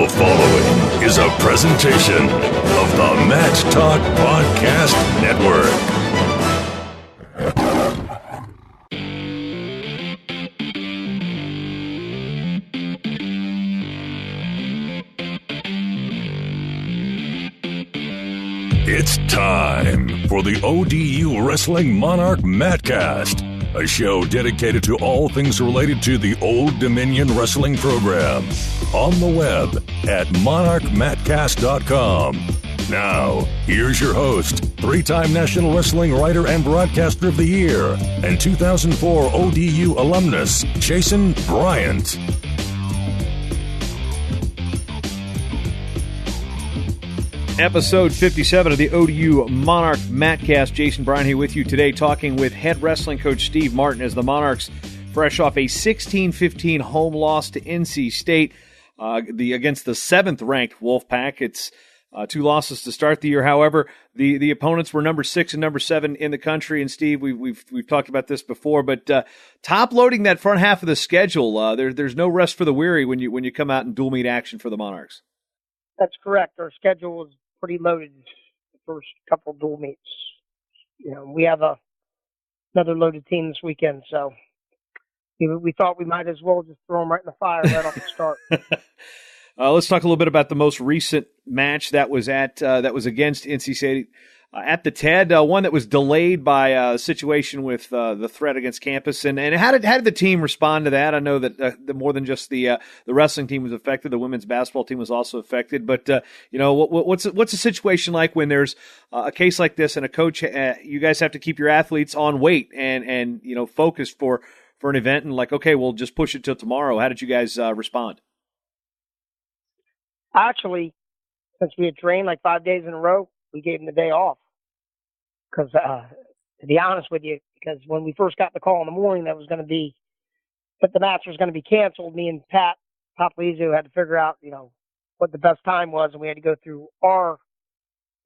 The following is a presentation of the Match Talk Podcast Network. It's time for the ODU Wrestling Monarch Mattcast, a show dedicated to all things related to the Old Dominion Wrestling program. On the web at monarchmattcast.com. Now, here's your host, three-time National Wrestling Writer and Broadcaster of the Year, and 2004 ODU alumnus, Jason Bryant. Episode 57 of the ODU Monarch Mattcast. Jason Bryant here with you today, talking with head wrestling coach Steve Martin as the Monarchs, fresh off a 16-15 home loss to NC State against the 7th-ranked Wolfpack. It's two losses to start the year. However, the opponents were number 6 and number 7 in the country. And Steve, we've talked about this before, but top loading that front half of the schedule. There's no rest for the weary when you come out in dual meet action for the Monarchs. That's correct. Our schedule was pretty loaded the first couple of dual meets. You know, we have another loaded team this weekend, so we thought we might as well just throw them right in the fire right off the start. Let's talk a little bit about the most recent match that was against NC State at the TED, one that was delayed by a situation with the threat against campus. And how did the team respond to that? I know that more than just the wrestling team was affected, the women's basketball team was also affected. But what's a situation like when there's a case like this and a coach? You guys have to keep your athletes on weight and focused for an event, and like, okay, we'll just push it till tomorrow. How did you guys respond? Actually, since we had trained like 5 days in a row, we gave them the day off. Because, to be honest with you, because when we first got the call in the morning that the match was going to be canceled, me and Pat Papalizzo had to figure out, what the best time was, and we had to go through our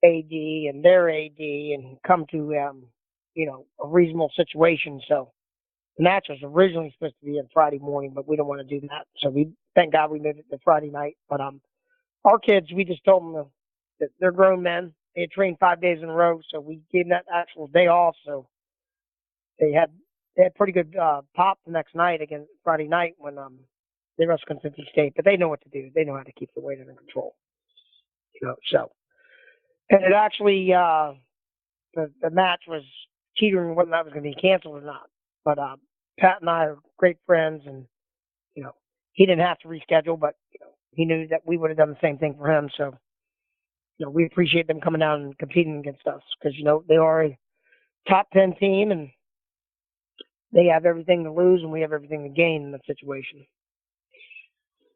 AD and their AD and come to, a reasonable situation. So the match was originally supposed to be on Friday morning, but we don't want to do that. So thank God we moved it to Friday night. But our kids, we just told them that they're grown men. They had trained 5 days in a row, so we gave them that actual day off. So they had pretty good pop the next night against Friday night when they wrestled against NC State. But they know what to do. They know how to keep the weight under control. So and it actually the match was teetering whether that was going to be canceled or not. But Pat and I are great friends, and he didn't have to reschedule, but he knew that we would have done the same thing for him. So. We appreciate them coming down and competing against us because, they are a top 10 team and they have everything to lose and we have everything to gain in that situation.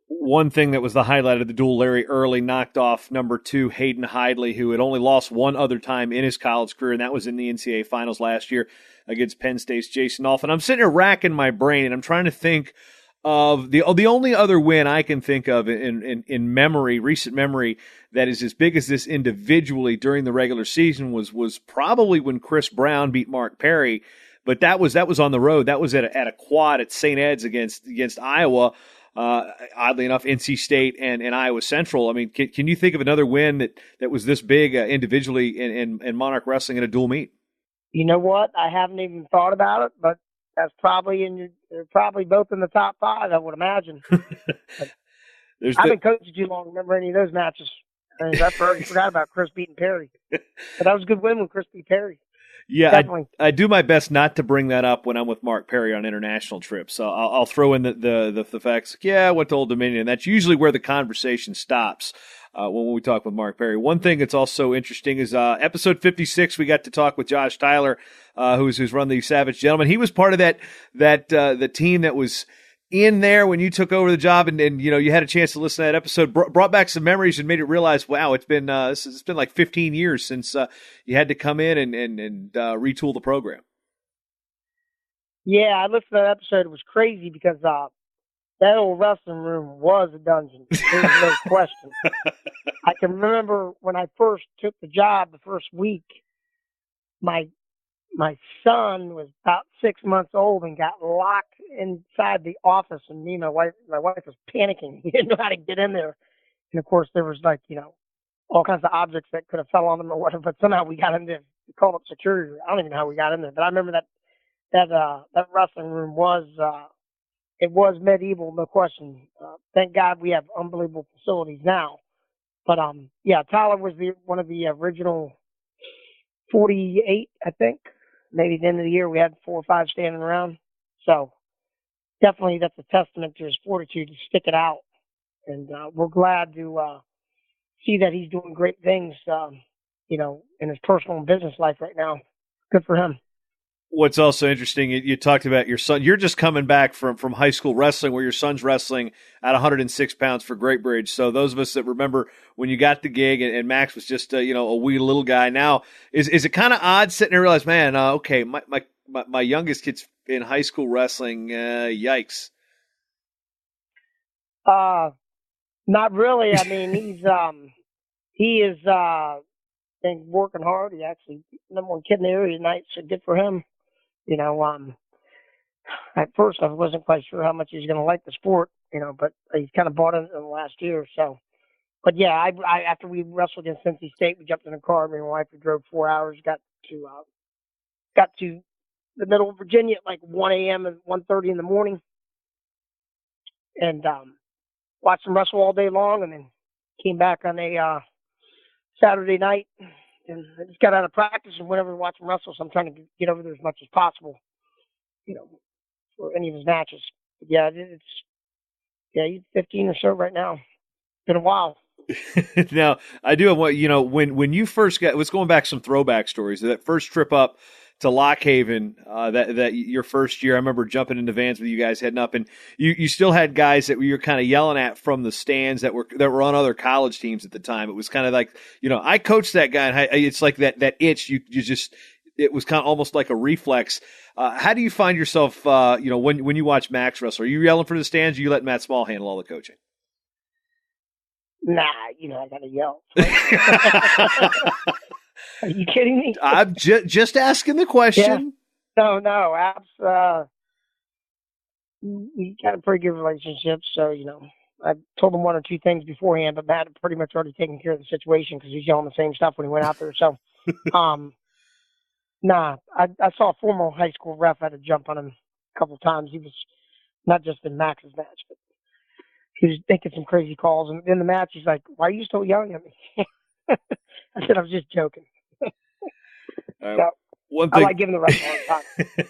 One thing that was the highlight of the duel, Larry Early knocked off number 2, Hayden Hidley, who had only lost one other time in his college career, and that was in the NCAA finals last year against Penn State's Jason Alf. And I'm sitting here racking my brain and I'm trying to think of the only other win I can think of in memory, recent memory, that is as big as this individually during the regular season was probably when Chris Brown beat Mark Perry, but that was on the road. That was at a quad at St. Ed's against Iowa. Oddly enough, NC State and Iowa Central. I mean, can you think of another win that was this big individually in Monarch Wrestling in a dual meet? You know what? I haven't even thought about it, but that's probably they're probably both in the top 5, I would imagine. I've been coaching too long to remember any of those matches. I forgot about Chris beating Perry. But that was a good win when Chris beat Perry. Yeah, I do my best not to bring that up when I'm with Mark Perry on international trips. So I'll throw in the facts. Yeah, I went to Old Dominion. That's usually where the conversation stops when we talk with Mark Perry. One thing that's also interesting is episode 56. We got to talk with Josh Tyler, who's run the Savage Gentlemen. He was part of that the team that was in there when you took over the job, and you had a chance to listen to that episode. Brought back some memories and made it realize, wow, it's been like 15 years since you had to come in and retool the program. Yeah, I listened to that episode. It was crazy because that old wrestling room was a dungeon. There's no question. I can remember when I first took the job the first week, my son was about 6 months old and got locked inside the office, and me and my wife was panicking. We didn't know how to get in there. And of course, there was like, all kinds of objects that could have fell on him or whatever, but somehow we got in there. We called up security. I don't even know how we got in there, but I remember that wrestling room it was medieval, no question. Thank God we have unbelievable facilities now. But yeah, Tyler was one of the original 48, I think. Maybe at the end of the year we had 4 or 5 standing around. So definitely that's a testament to his fortitude to stick it out. And we're glad to see that he's doing great things, in his personal and business life right now. Good for him. What's also interesting, you talked about your son. You're just coming back from high school wrestling, where your son's wrestling at 106 pounds for Great Bridge. So those of us that remember when you got the gig and Max was just a wee little guy. Now, is it kind of odd sitting there and realize, man, okay, my youngest kid's in high school wrestling. Yikes. Not really. I mean, he is been working hard. He actually number one kid in the area tonight, so good for him. At first I wasn't quite sure how much he's going to like the sport, but he's kind of bought it in the last year or so. But yeah, I after we wrestled against Cincy State, we jumped in a car. Me and my wife, we drove 4 hours, got to the middle of Virginia at like 1 a.m. and 1:30 in the morning, and watched them wrestle all day long, and then came back on a Saturday night, and I just got out of practice and went over to watch him wrestle. So I'm trying to get over there as much as possible, for any of his matches. But yeah, he's 15 or so right now. Been a while. Now, I do have when you first let's going back some throwback stories. That first trip up to Lock Haven, that your first year, I remember jumping into vans with you guys heading up, and you still had guys that you were kind of yelling at from the stands that were on other college teams at the time. It was kind of like, I coached that guy, and it's like that itch. You just, it was kind of almost like a reflex. How do you find yourself, when you watch Max wrestle? Are you yelling for the stands, or you let Matt Small handle all the coaching? Nah, I gotta yell. Are you kidding me? I'm just asking the question. Yeah. No, we got a pretty good relationship, so I told him 1 or 2 things beforehand, but Matt had pretty much already taken care of the situation because he's yelling the same stuff when he went out there. So, I saw a former high school ref had to jump on him a couple of times. He was not just in Max's match, but he was making some crazy calls. And in the match, he's like, "Why are you still yelling at me?" I said, "I was just joking." So, one thing, I like giving the ref a hard time.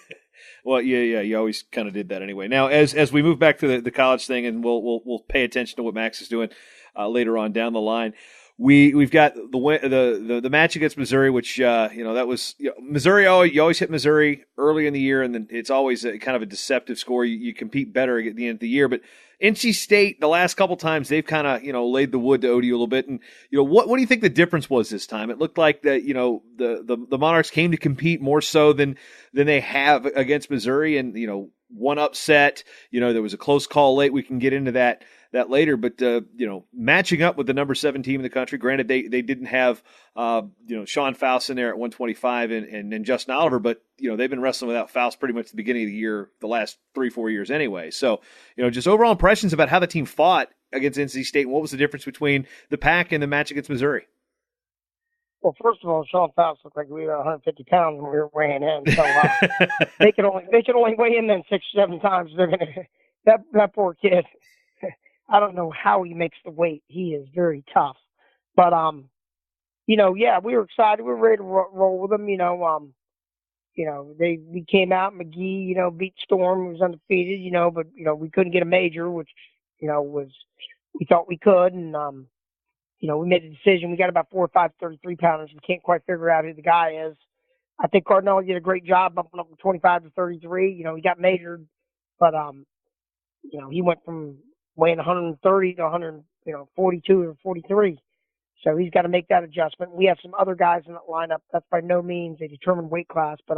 Well, yeah, you always kind of did that anyway. Now, as we move back to the college thing, and we'll pay attention to what Max is doing later on down the line. We've got the match against Missouri, which that was Missouri. You always hit Missouri early in the year, and then it's always kind of a deceptive score. You compete better at the end of the year, but NC State, the last couple times they've kind of laid the wood to ODU a little bit, and what do you think the difference was this time? It looked like that the Monarchs came to compete more so than they have against Missouri, and one upset. There was a close call late. We can get into that later, but matching up with the number 7 team in the country. Granted, they didn't have Sean Faust in there at 125 and Justin Oliver, but they've been wrestling without Faust pretty much at the beginning of the year, the last 3-4 years anyway. So just overall impressions about how the team fought against NC State, and what was the difference between the Pac and the match against Missouri? Well, first of all, Sean Faust looked like we were 150 pounds when we were weighing in. So they could only weigh in then 6 or 7 times. They're gonna that poor kid. I don't know how he makes the weight. He is very tough. But we were excited. We were ready to roll with them. We came out. McGee, beat Storm. He was undefeated. But we couldn't get a major, which was we thought we could, and we made a decision. We got about 4 or 5 33-pounders. We can't quite figure out who the guy is. I think Cardinelli did a great job bumping up from 25 to 33. He got measured, but he went from weighing 130 to 142 or 43. So he's got to make that adjustment. We have some other guys in that lineup. That's by no means a determined weight class, but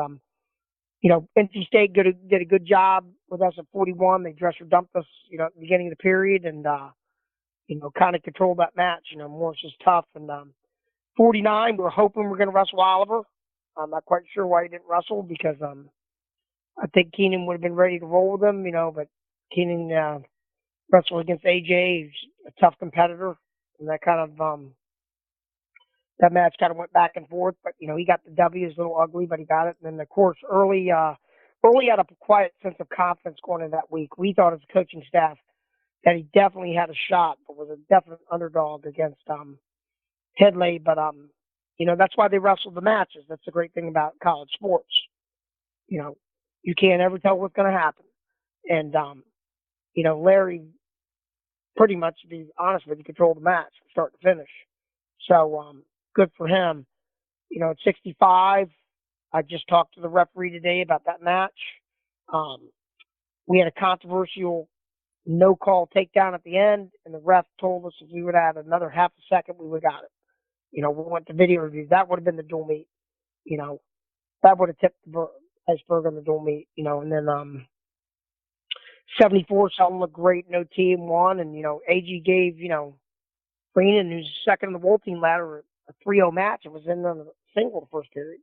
NC State did a good job with us at 41. They dresser dumped us, at the beginning of the period, and kind of controlled that match. Morris is tough, and 49. We're hoping we're going to wrestle Oliver. I'm not quite sure why he didn't wrestle because I think Keenan would have been ready to roll with him, but Keenan wrestled against AJ. He's a tough competitor. and that kind of that match kind of went back and forth. But he got the W. It's a little ugly, but he got it. And then of course early had a quiet sense of confidence going into that week. We thought as a coaching staff that he definitely had a shot, but was a definite underdog against Headley. But that's why they wrestled the matches. That's the great thing about college sports. You can't ever tell what's going to happen. And Larry pretty much, to be honest with you, controlled the match from start to finish. So good for him. At 65, I just talked to the referee today about that match. We had a controversial no-call takedown at the end, and the ref told us if we would have another half a second, we would have got it. We went to video reviews. That would have been the dual meet. That would have tipped the iceberg on the dual meet. And then 74, something looked great. No team won, and AG gave Greenan, who's second in the world team ladder, a 3-0 match. It was in the single the first period.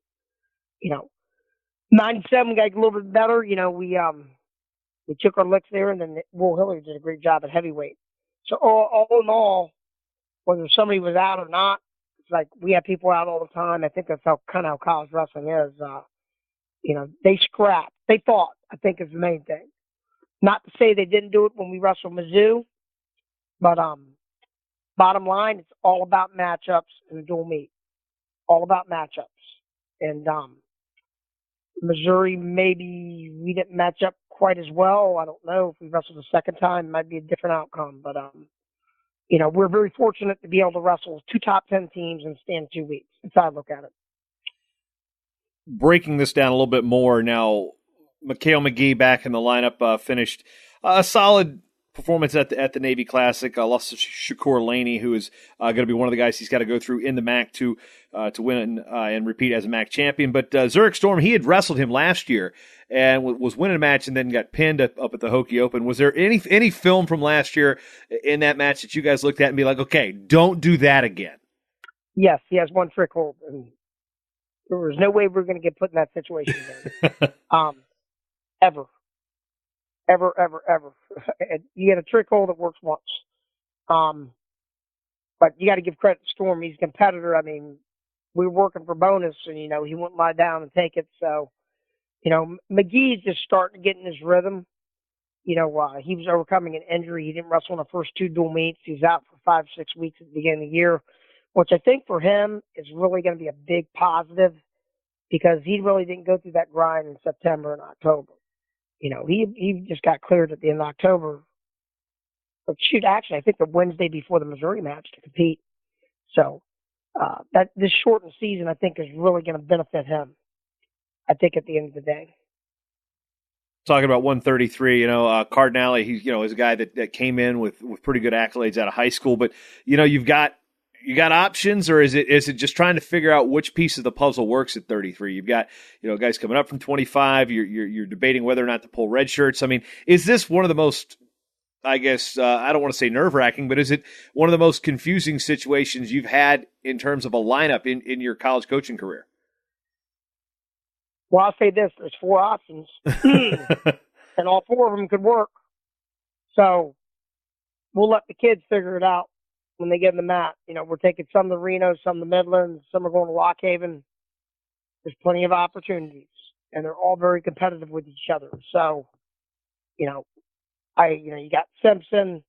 97 got a little bit better. We took our licks there, and then Will Hillary did a great job at heavyweight. So all in all, whether somebody was out or not, it's like we have people out all the time. I think that's how college wrestling is. They scrapped. They fought, I think, is the main thing. Not to say they didn't do it when we wrestled Mizzou, but bottom line, it's all about matchups in the dual meet. All about matchups. And Missouri, maybe we didn't match up quite as well. I don't know. If we wrestled the second time, it might be a different outcome. But, we're very fortunate to be able to wrestle 2 top 10 teams and stand 2 weeks. That's how I look at it. Breaking this down a little bit more now, Mikhail McGee back in the lineup, finished a solid performance at the Navy Classic. Lost to Shakur Laney, who is going to be one of the guys he's got to go through in the MAC to win and repeat as a MAC champion. But Zurich Storm, he had wrestled him last year and was winning a match and then got pinned up at the Hokie Open. Was there any film from last year in that match that you guys looked at and be like, okay, don't do that again? Yes, he has one trick hold, and there was no way we were going to get put in that situation again. Ever. You get a trick hold that works once. But you got to give credit to Storm. He's a competitor. I mean, we were working for bonus, and, he wouldn't lie down and take it. So, McGee's just starting to get in his rhythm. He was overcoming an injury. He didn't wrestle in the first 2 dual meets. He was out for 5-6 weeks at the beginning of the year, which I think for him is really going to be a big positive because he really didn't go through that grind in September and October. He just got cleared at the end of October. But actually, I think the Wednesday before the Missouri match to compete. So that this shortened season, I think, is really going to benefit him. I think at the end of the day. Talking about 133, Cardinale, he, is a guy that came in with pretty good accolades out of high school. But you've got options, or is it just trying to figure out which piece of the puzzle works at 33? You've got, guys coming up from 25. You're debating whether or not to pull red shirts. I mean, is this one of the most, I guess, I don't want to say nerve-wracking, but is it one of the most confusing situations you've had in terms of a lineup in your college coaching career? Well, I'll say this. There's 4 options, and all 4 of them could work. So we'll let the kids figure it out when they get in the mat. We're taking some to Reno, some to Midland, some are going to Lock Haven. There's plenty of opportunities, and they're all very competitive with each other. So, you got Simpson,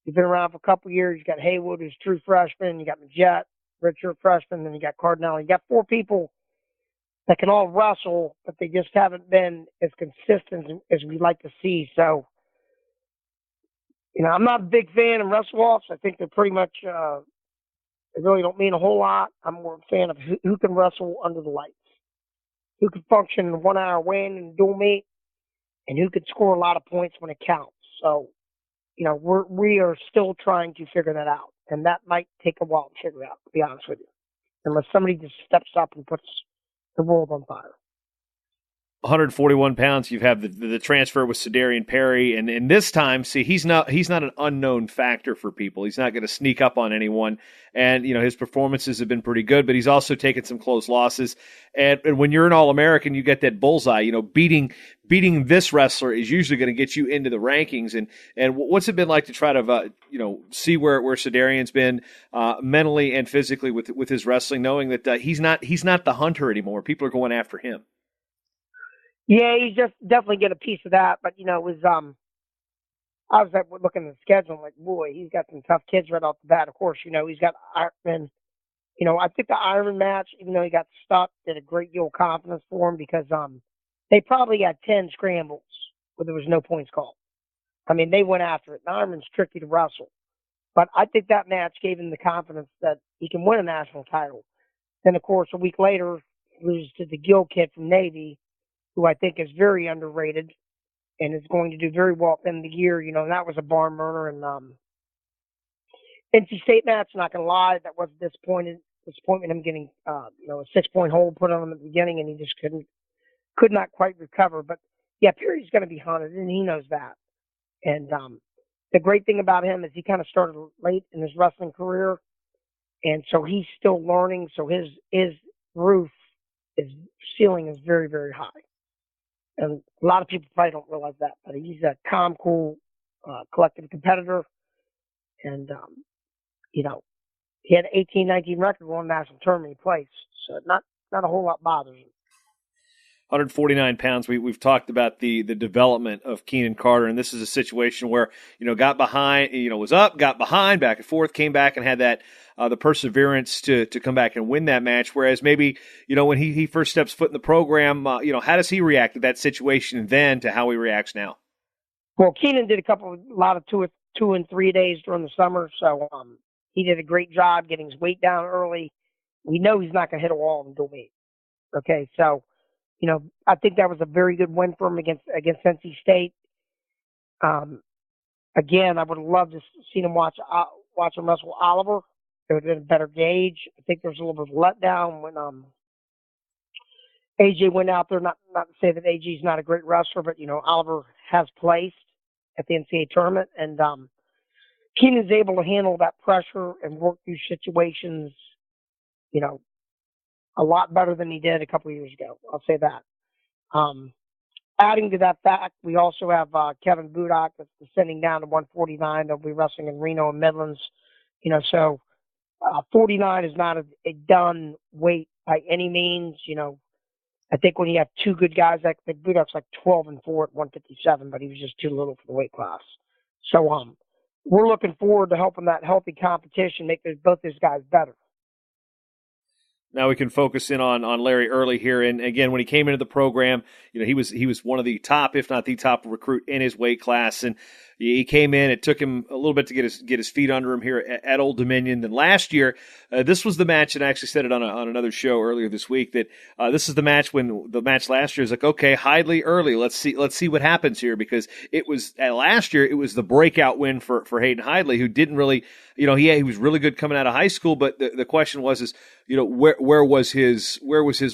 who's been around for a couple of years. You got Haywood, who's true freshman. You got Majet, redshirt freshman. Then you got Cardinale. You got 4 people that can all wrestle, but they just haven't been as consistent as we'd like to see. So, I'm not a big fan of wrestle-offs. I think they're pretty much, they really don't mean a whole lot. I'm more a fan of who can wrestle under the lights, who can function in a 1-hour weigh-in and dual meet, and who can score a lot of points when it counts. So, we are still trying to figure that out, and that might take a while to figure out, to be honest with you, unless somebody just steps up and puts the world on fire. 141 pounds. You have the transfer with Sedarian Perry, and this time, see, he's not an unknown factor for people. He's not going to sneak up on anyone, and his performances have been pretty good. But he's also taken some close losses, and when you're an All-American, you get that bullseye. Beating this wrestler is usually going to get you into the rankings. And what's it been like to try to see where Sedarian's been mentally and physically with his wrestling, knowing that he's not the hunter anymore. People are going after him. Yeah, he's just definitely get a piece of that. But it was I was looking at the schedule, I'm like, boy, he's got some tough kids right off the bat. Of course, he's got Ironman. I think the Ironman match, even though he got stuck, did a great deal of confidence for him because they probably had 10 scrambles where there was no points called. I mean, they went after it. And Ironman's tricky to wrestle, but I think that match gave him the confidence that he can win a national title. Then, of course, a week later, he loses to the Gill kid from Navy, who I think is very underrated and is going to do very well at the end of the year. And that was a barn burner. And NC State match, not going to lie, that was disappointment him getting, a 6-point hold put on him at the beginning, and he just could not quite recover. But, yeah, Perry's going to be hunted, and he knows that. And the great thing about him is he kind of started late in his wrestling career, and so he's still learning. So his ceiling is very, very high. And a lot of people probably don't realize that, but he's a calm, cool, collected competitor. And, he had an 18-19 record, won national tournament place. So not a whole lot bothers him. 149 pounds. We've talked about the development of Keenan Carter, and this is a situation where, got behind, was up, got behind, back and forth, came back and had that, the perseverance to come back and win that match. Whereas maybe, when he first steps foot in the program, how does he react to that situation then to how he reacts now? Well, Keenan did a lot of 2 and 3 days during the summer. So, he did a great job getting his weight down early. We know he's not going to hit a wall in dual meet. Okay. So, I think that was a very good win for him against NC State. Again, I would have loved to see him watch him wrestle Oliver. It would have been a better gauge. I think there was a little bit of letdown when AJ went out there. Not to say that AJ's not a great wrestler, but Oliver has placed at the NCAA tournament, and Keenan's able to handle that pressure and work through situations, a lot better than he did a couple of years ago. I'll say that. Adding to that fact, we also have Kevin Budak that's descending down to 149. They'll be wrestling in Reno and Midlands. So 49 is not a done weight by any means. I think when you have two good guys, like Budak's like 12-4 at 157, but he was just too little for the weight class. So we're looking forward to helping that healthy competition make both these guys better. Now we can focus in on Larry Early here, and again, when he came into the program, he was one of the top, if not the top recruit in his weight class, and he came in. It took him a little bit to get his feet under him here at Old Dominion. Then last year, this was the match, and I actually said it on another show earlier this week that this is the match when the match last year is like, okay, Hidley Early, let's see what happens here, because it was last year it was the breakout win for Hayden Hidley, who didn't really, he was really good coming out of high school, but the question was where was his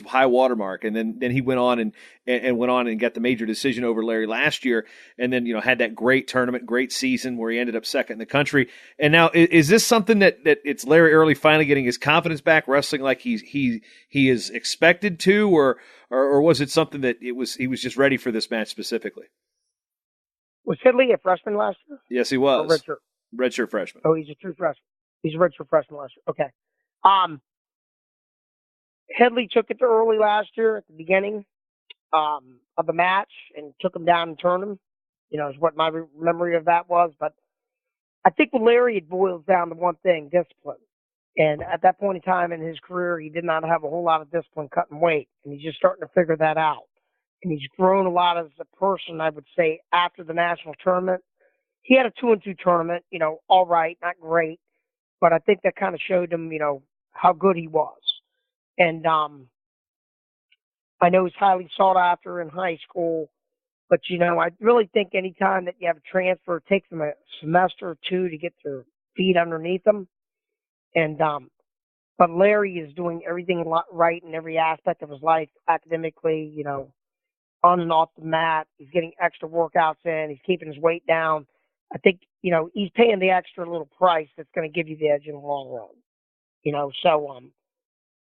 high water mark, and then he went on and went on and got the major decision over Larry last year, and then had that great tournament, great season where he ended up second in the country. And now is this something that it's Larry Early finally getting his confidence back, wrestling like he is expected to, or was it something that he was just ready for this match specifically? Was Hidley a freshman last year? Yes, he was. Redshirt. Redshirt freshman. Oh, he's a true freshman. He's a redshirt freshman last year. Okay. Headley took it to Early last year at the beginning of the match and took him down and turned him. Is what my memory of that was. But I think with Larry, it boils down to one thing: discipline. And at that point in time in his career, he did not have a whole lot of discipline cutting weight, and he's just starting to figure that out. And he's grown a lot as a person, I would say, after the national tournament. He had a 2-2 tournament, all right, not great, but I think that kind of showed him, how good he was. And I know he's highly sought after in high school, but, I really think any time that you have a transfer, it takes them a semester or two to get their feet underneath them. And but Larry is doing everything right in every aspect of his life, academically, on and off the mat. He's getting extra workouts in. He's keeping his weight down. I think, he's paying the extra little price that's going to give you the edge in the long run.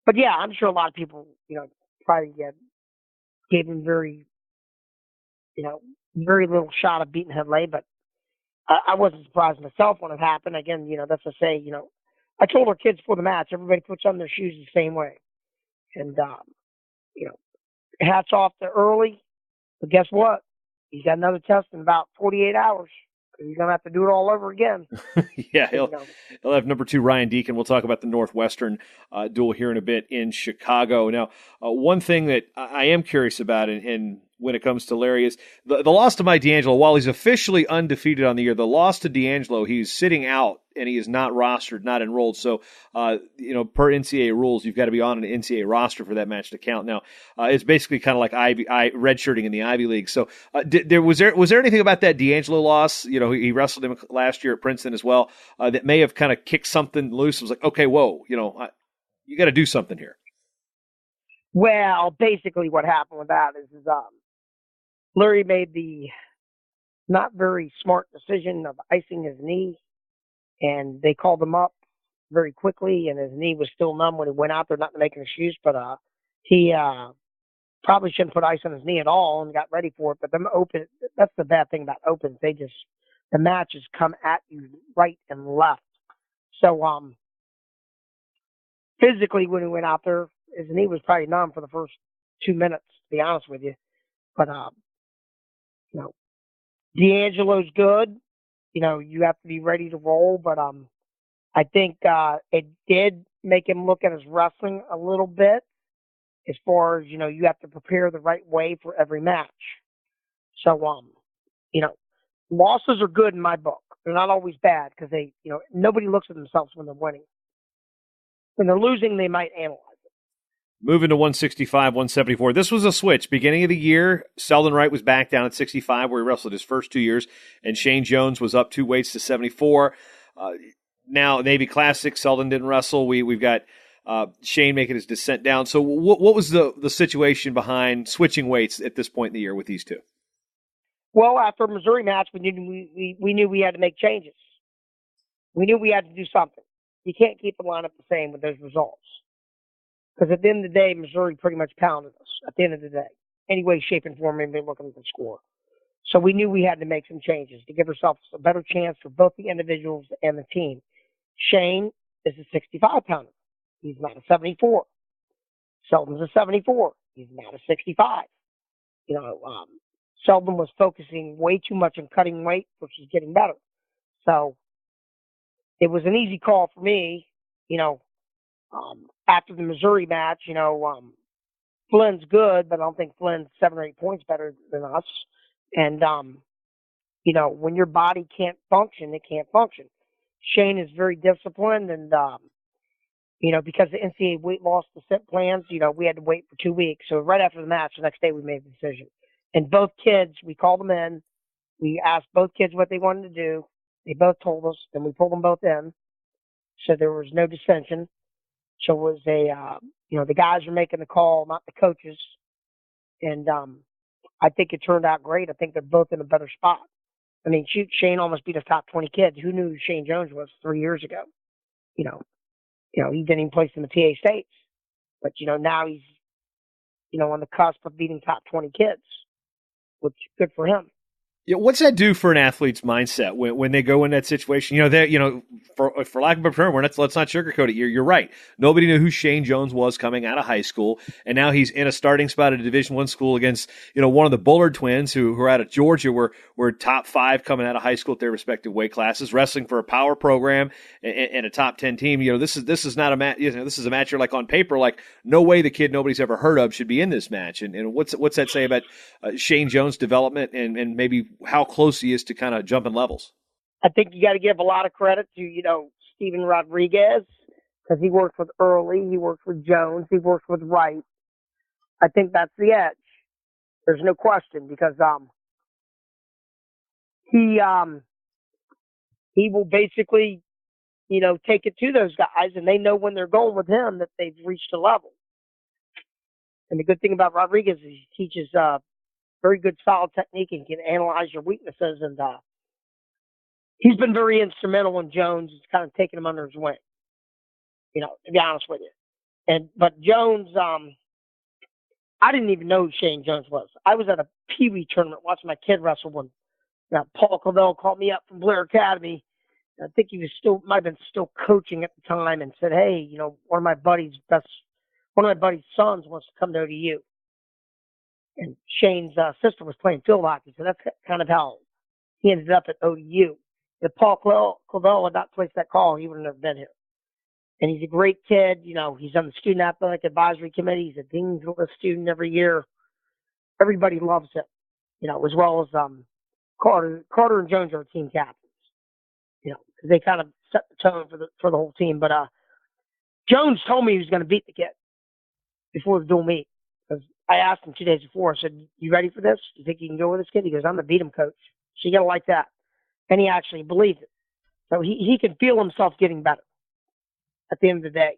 But yeah, I'm sure a lot of people, probably gave him very little shot of beating Headley, but I wasn't surprised myself when it happened. Again, that's to say, I told our kids before the match, everybody puts on their shoes the same way. And, hats off to Early. But guess what? He's got another test in about 48 hours. He's going to have to do it all over again. Yeah, he'll have number 2 Ryan Deacon. We'll talk about the Northwestern duel here in a bit in Chicago. Now, one thing that I am curious about, and when it comes to Larry, is the loss to Mike D'Angelo. While he's officially undefeated on the year, the loss to D'Angelo, he's sitting out and he is not rostered, not enrolled. So, per NCAA rules, you've got to be on an NCAA roster for that match to count. Now, it's basically kind of like redshirting in the Ivy League. So, was there anything about that D'Angelo loss? He wrestled him last year at Princeton as well, that may have kind of kicked something loose. It was like, okay, whoa, you got to do something here. Well, basically what happened with that is Larry made the not very smart decision of icing his knee, and they called him up very quickly, and his knee was still numb when he went out there, not to make an excuse, but he probably shouldn't put ice on his knee at all and got ready for it. But them open, that's the bad thing about opens. The matches come at you right and left. So physically when he went out there, his knee was probably numb for the first 2 minutes, to be honest with you. But D'Angelo's good. You have to be ready to roll. But I think it did make him look at his wrestling a little bit, as far as, you have to prepare the right way for every match. So, losses are good in my book. They're not always bad because nobody looks at themselves when they're winning. When they're losing, they might analyze it. Moving to 165, 174. This was a switch. Beginning of the year, Selden Wright was back down at 65, where he wrestled his first 2 years, and Shane Jones was up 2 weights to 74. Now, Navy Classic, Selden didn't wrestle. We've got Shane making his descent down. So what was the situation behind switching weights at this point in the year with these two? Well, after a Missouri match, we knew we had to make changes. We knew we had to do something. You can't keep the lineup the same with those results. Because at the end of the day, Missouri pretty much pounded us at the end of the day. Any way, shape, and form, they've been looking at the score. So we knew we had to make some changes to give ourselves a better chance for both the individuals and the team. Shane is a 65-pounder. He's not a 74. Selden's a 74. He's not a 65. Selden was focusing way too much on cutting weight versus getting better. So it was an easy call for me, after the Missouri match, Flynn's good, but I don't think Flynn's 7 or 8 points better than us. And, when your body can't function, it can't function. Shane is very disciplined, and, because the NCAA weight loss descent plans, we had to wait for 2 weeks. So right after the match, the next day we made the decision. And both kids, we called them in. We asked both kids what they wanted to do. They both told us, and we pulled them both in. So there was no dissension. So it was the guys were making the call, not the coaches. And I think it turned out great. I think they're both in a better spot. I mean, shoot, Shane almost beat a top 20 kids. Who knew who Shane Jones was 3 years ago? He didn't even place in the PA States. But, now he's, on the cusp of beating top 20 kids, which is good for him. Yeah, what's that do for an athlete's mindset when they go in that situation? For lack of a better term, let's not sugarcoat it. You're right. Nobody knew who Shane Jones was coming out of high school, and now he's in a starting spot at a Division I school against one of the Bullard twins who are out of Georgia, were top 5 coming out of high school at their respective weight classes, wrestling for a power program and a top 10 team. This is not a match. This is a match you're like on paper, like no way the kid nobody's ever heard of should be in this match. And what's that say about Shane Jones' development and maybe how close he is to kind of jumping levels? I think you got to give a lot of credit to, Steven Rodriguez, because he worked with Early, he worked with Jones, he worked with Wright. I think that's the edge. There's no question, because he will basically, take it to those guys, and they know when they're going with him that they've reached a level. And the good thing about Rodriguez is he teaches very good, solid technique and can analyze your weaknesses. And he's been very instrumental in Jones. It's kind of taking him under his wing, to be honest with you. But Jones, I didn't even know who Shane Jones was. I was at a Pee Wee tournament watching my kid wrestle when Paul Clavell called me up from Blair Academy. I think he was might have been still coaching at the time, and said, "Hey, one of my buddy's sons wants to come to ODU." And Shane's sister was playing field hockey, so that's kind of how he ended up at ODU. If Paul Clavell had not placed that call, he would have never been here. And he's a great kid. He's on the Student Athletic Advisory Committee. He's a Dean's List student every year. Everybody loves him, as well as Carter and Jones are team captains, because they kind of set the tone for the whole team. But Jones told me he was going to beat the kid before the dual meet. Because I asked him 2 days before, I said, "You ready for this? You think you can go with this kid?" He goes, "I'm going to beat him, coach." So you got to like that. And he actually believed it. So he can feel himself getting better at the end of the day.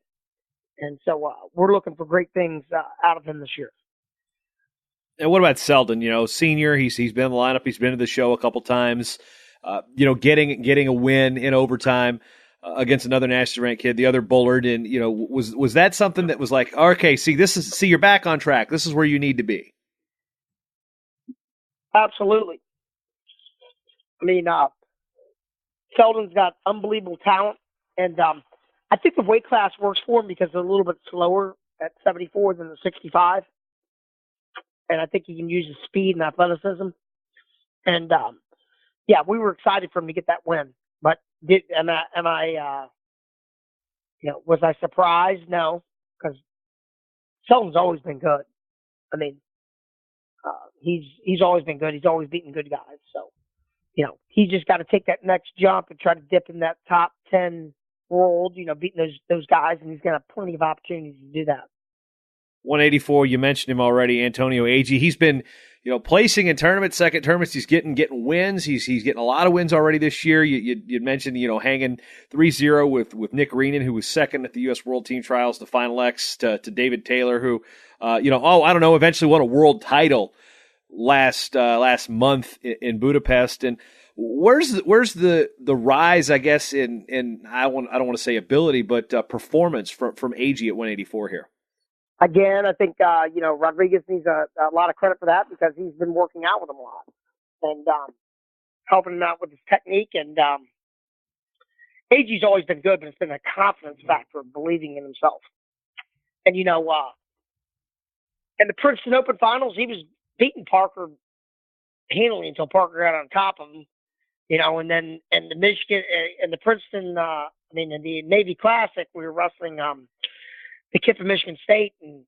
And so we're looking for great things out of him this year. And what about Selden? Senior, he's been in the lineup. He's been to the show a couple times. Getting a win in overtime against another nationally ranked kid, the other Bullard. And was that something that was like, okay, see you're back on track. This is where you need to be. Absolutely. I mean, Selden's got unbelievable talent, and I think the weight class works for him because they're a little bit slower at 74 than the 65. And I think he can use his speed and athleticism. And we were excited for him to get that win. But was I surprised? No, because Selden's always been good. I mean, he's always been good. He's always beaten good guys. So, he's just got to take that next jump and try to dip in that top 10 world. Beating those guys, and he's going to have plenty of opportunities to do that. 184, you mentioned him already, Antonio Agee. He's been, placing in tournaments, second tournaments. He's getting wins. He's getting a lot of wins already this year. You mentioned, hanging 3-0 with Nick Reenan, who was second at the U.S. World Team Trials, the Final X, to David Taylor, who, eventually won a world title last month in Budapest. And where's the rise, I guess, in I don't want to say ability, but performance from Agee at 184 here? Again, I think, Rodriguez needs a lot of credit for that because he's been working out with him a lot and helping him out with his technique. And Agee's always been good, but it's been a confidence factor of believing in himself. And, in the Princeton Open Finals, he was beating Parker handily until Parker got on top of him, and then in the Michigan and the Princeton, in the Navy Classic, we were wrestling the kid from Michigan State, and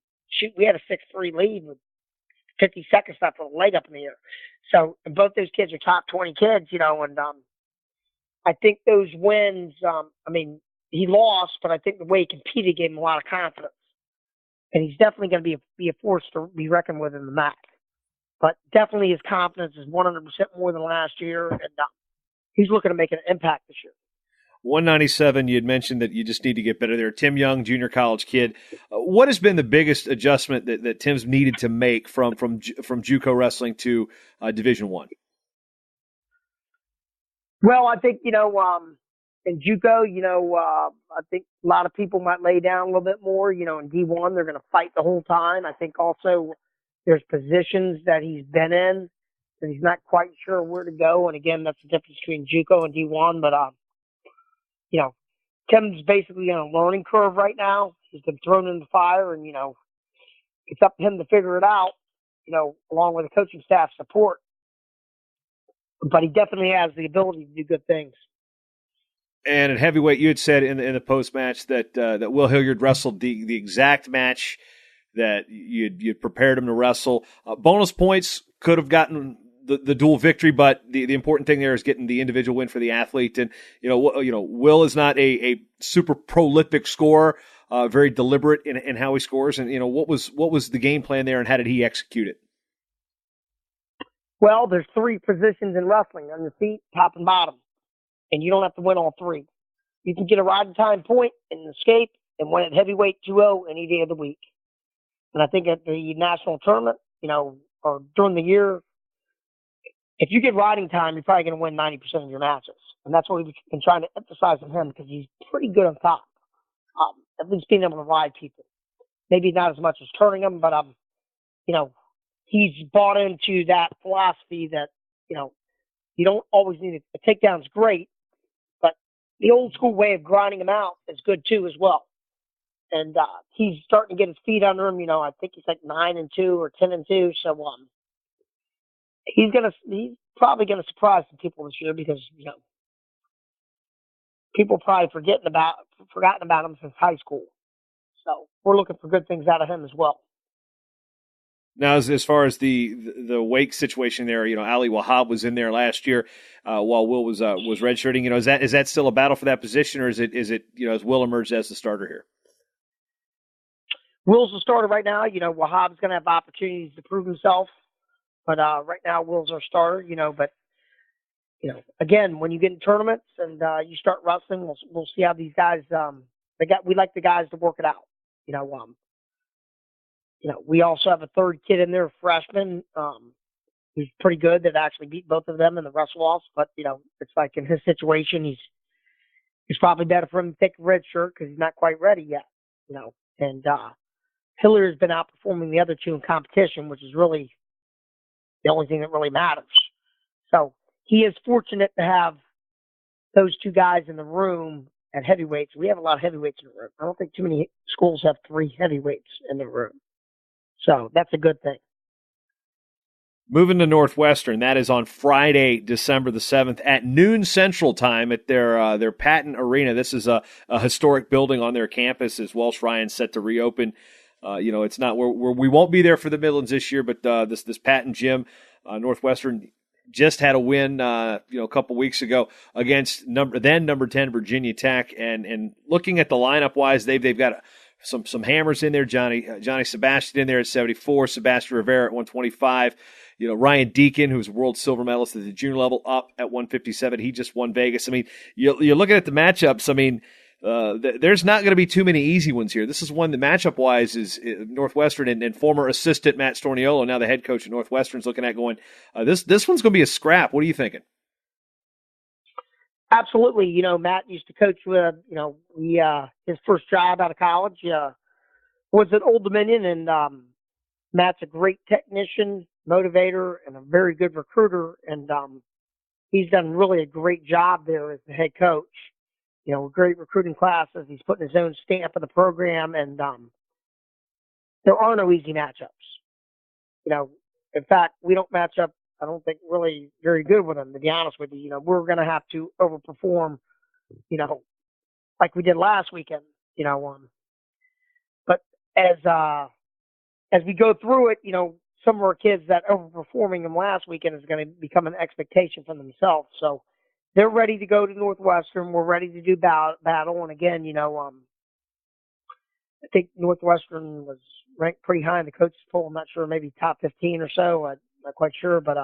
we had a 6-3 lead with 50 seconds left with a leg up in the air. So, and both those kids are top 20 kids, and I think those wins, he lost, but I think the way he competed gave him a lot of confidence. And he's definitely going to be a force to be reckoned with in the MAC. But definitely his confidence is 100% more than last year, and he's looking to make an impact this year. 197, you had mentioned that you just need to get better there. Tim Young, junior college kid. What has been the biggest adjustment that Tim's needed to make from JUCO wrestling to Division I? Well, I think, in JUCO, I think a lot of people might lay down a little bit more. In D1, they're going to fight the whole time. I think also there's positions that he's been in that he's not quite sure where to go. And again, that's the difference between JUCO and D1. But, Tim's basically on a learning curve right now. He's been thrown in the fire, and, it's up to him to figure it out, along with the coaching staff support. But he definitely has the ability to do good things. And at heavyweight, you had said in the post match that Will Hilliard wrestled the exact match that you'd prepared him to wrestle. Bonus points could have gotten the dual victory, but the important thing there is getting the individual win for the athlete. And Will is not a super prolific scorer, very deliberate in how he scores. And what was the game plan there, and how did he execute it? Well, there's 3 positions in wrestling: on your feet, top, and bottom. And you don't have to win all 3. You can get a ride and time point and escape and win at heavyweight 2-0 any day of the week. And I think at the national tournament, or during the year, if you get riding time, you're probably going to win 90% of your matches. And that's what we've been trying to emphasize on him because he's pretty good on top. At least being able to ride people. Maybe not as much as turning them, but, he's bought into that philosophy that, you don't always need it. A takedown's great, but the old school way of grinding them out is good too as well. And he's starting to get his feet under him. I think he's like 9-2 or 10-2. So he's probably gonna surprise some people this year because people probably forgotten about him since high school. So we're looking for good things out of him as well. Now, as far as the Wake situation there, Ali Wahab was in there last year while Will was redshirting. Is that still a battle for that position, or is it has Will emerged as the starter here? Will's the starter right now. Wahab's going to have opportunities to prove himself, but right now Will's our starter. But again, when you get in tournaments and you start wrestling, we'll see how these guys. We like the guys to work it out. We also have a third kid in there, a freshman, who's pretty good that actually beat both of them in the wrestle-offs. But, it's like in his situation, it's probably better for him to take a red shirt because he's not quite ready yet, And Hilliard's been outperforming the other two in competition, which is really the only thing that really matters. So he is fortunate to have those two guys in the room at heavyweights. We have a lot of heavyweights in the room. I don't think too many schools have 3 heavyweights in the room. So that's a good thing. Moving to Northwestern, that is on Friday, December the 7th at noon Central Time at their Patton Arena. This is a historic building on their campus as Welsh Ryan's set to reopen. It's not where we won't be there for the Midlands this year, but this Patton gym, Northwestern just had a win, a couple weeks ago against number 10 Virginia Tech, and looking at the lineup wise, they've got some hammers in there. Johnny Sebastian in there at 74, Sebastian Rivera at 125. Ryan Deacon, who's a world silver medalist at the junior level, up at 157. He just won Vegas. I mean, you're looking at the matchups. I mean, there's not going to be too many easy ones here. This is one that matchup-wise is Northwestern and former assistant Matt Storniolo, now the head coach at Northwestern, is looking at going, this one's going to be a scrap. What are you thinking? Absolutely. Matt used to coach with, his first job out of college was at Old Dominion, and Matt's a great technician, motivator, and a very good recruiter, and he's done really a great job there as the head coach. Great recruiting classes. He's putting his own stamp on the program, and there are no easy matchups. In fact, we don't match up, I don't think, really very good with them, to be honest with you. We're going to have to overperform, like we did last weekend, But as we go through it, some of our kids that overperforming them last weekend is going to become an expectation for themselves. So they're ready to go to Northwestern. We're ready to do battle. And again, I think Northwestern was ranked pretty high in the coaches poll. I'm not sure, maybe top 15 or so. I'm not quite sure, but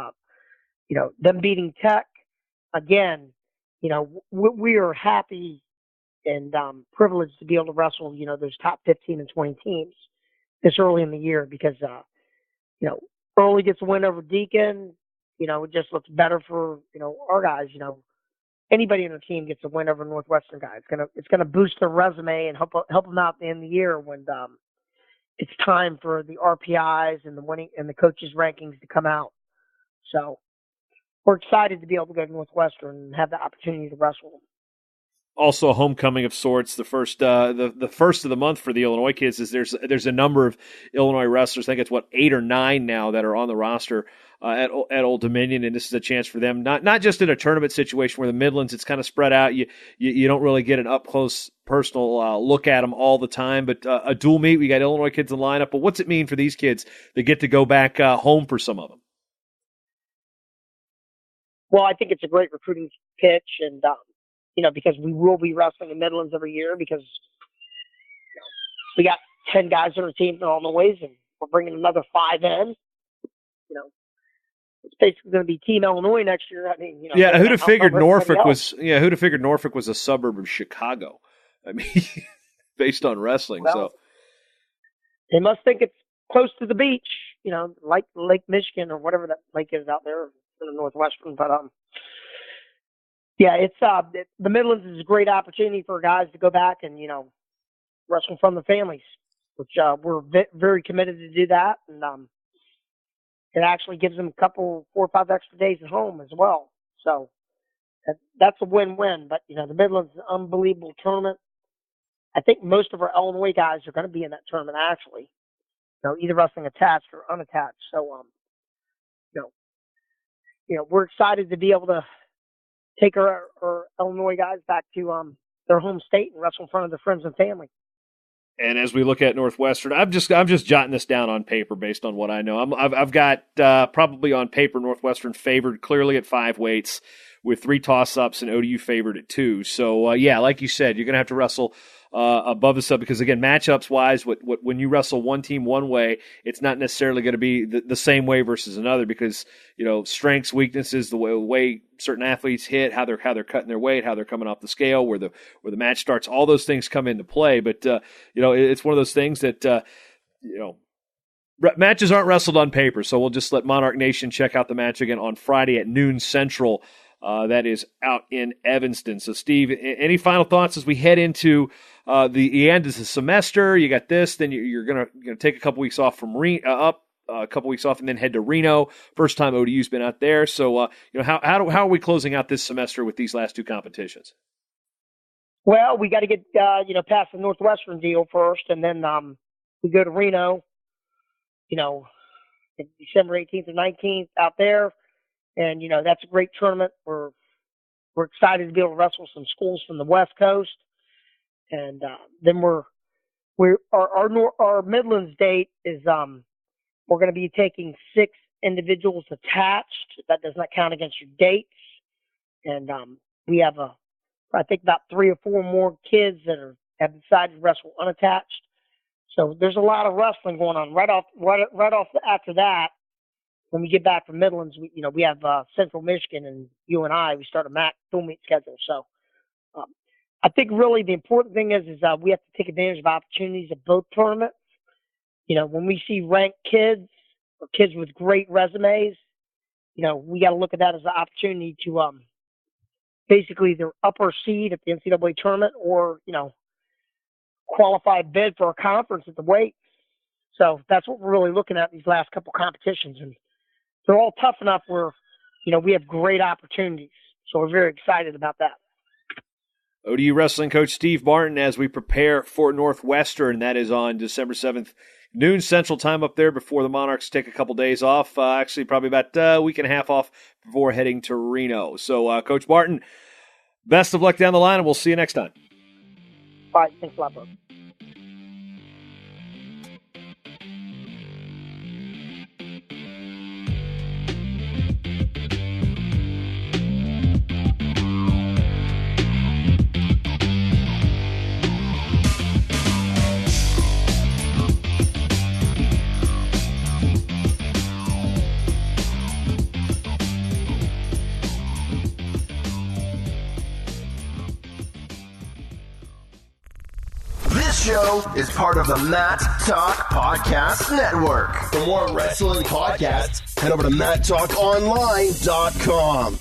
them beating Tech again, we are happy and privileged to be able to wrestle, those top 15 and 20 teams this early in the year because, Early gets a win over Deacon, it just looks better for, our guys, anybody in the team gets a win over Northwestern guy. It's gonna boost their resume and help them out at the end of the year when it's time for the RPIs and the winning and the coaches rankings to come out. So we're excited to be able to go to Northwestern and have the opportunity to wrestle them. Also a homecoming of sorts. The first the first of the month for the Illinois kids is there's a number of Illinois wrestlers. I think it's 8 or 9 now that are on the roster at Old Dominion, and this is a chance for them not just in a tournament situation where the Midlands it's kind of spread out. You don't really get an up close personal look at them all the time, but a dual meet. We got Illinois kids in the lineup, but what's it mean for these kids that get to go back home for some of them? Well, I think it's a great recruiting pitch, and because we will be wrestling in Midlands every year because we got 10 guys on our team in Illinois, and we're bringing another 5 in. It's basically going to be Team Illinois next year. I mean, who'd have figured Norfolk was? Yeah, who'd have figured Norfolk was a suburb of Chicago? I mean, based on wrestling. Well, so they must think it's close to the beach, like Lake Michigan or whatever that lake is out there. of Northwestern. But yeah, it's the Midlands is a great opportunity for guys to go back and wrestle from the families, which we're very committed to do that, and it actually gives them 4 or 5 extra days at home as well. So that's a win-win. But the Midlands is an unbelievable tournament. I think most of our Illinois guys are going to be in that tournament actually, either wrestling attached or unattached. So we're excited to be able to take our Illinois guys back to their home state and wrestle in front of their friends and family. And as we look at Northwestern, I'm just jotting this down on paper based on what I know. I've got probably on paper Northwestern favored clearly at 5 weights with 3 toss-ups and ODU favored at 2. So yeah, like you said, you're going to have to wrestle above the sub because again, matchups wise, when you wrestle one team one way, it's not necessarily going to be the same way versus another because strengths, weaknesses, the way certain athletes hit, how they're cutting their weight, how they're coming off the scale, where the match starts, all those things come into play. But it's one of those things that matches aren't wrestled on paper. So we'll just let Monarch Nation check out the match again on Friday at noon Central. That is out in Evanston. So, Steve, any final thoughts as we head into the end of the semester? You got this, then you're going to take a couple weeks off from a couple weeks off, and then head to Reno. First time ODU's been out there. So, how are we closing out this semester with these last 2 competitions? Well, we got to get past the Northwestern deal first, and then we go to Reno. December 18th and 19th out there. And, that's a great tournament. We're excited to be able to wrestle some schools from the West Coast. And then our Midlands date is we're going to be taking 6 individuals attached. That does not count against your dates. And we have I think about 3 or 4 more kids that have decided to wrestle unattached. So there's a lot of wrestling going on. Right off after that, when we get back from Midlands, we have Central Michigan and UNI. We start a MAC full meet schedule. So I think really the important thing is we have to take advantage of opportunities at both tournaments. When we see ranked kids or kids with great resumes, we got to look at that as an opportunity to basically either up our seed at the NCAA tournament or qualify a bid for a conference at the weight. So that's what we're really looking at these last couple competitions, and they're all tough enough where, we have great opportunities. So we're very excited about that. ODU wrestling coach Steve Martin as we prepare for Northwestern. That is on December 7th, noon Central Time up there before the Monarchs take a couple days off. Actually, probably about a week and a half off before heading to Reno. So, Coach Martin, best of luck down the line, and we'll see you next time. All right. Thanks a lot, bro. Show is part of the Matt Talk Podcast Network. For more wrestling podcasts, head over to MattTalkOnline.com.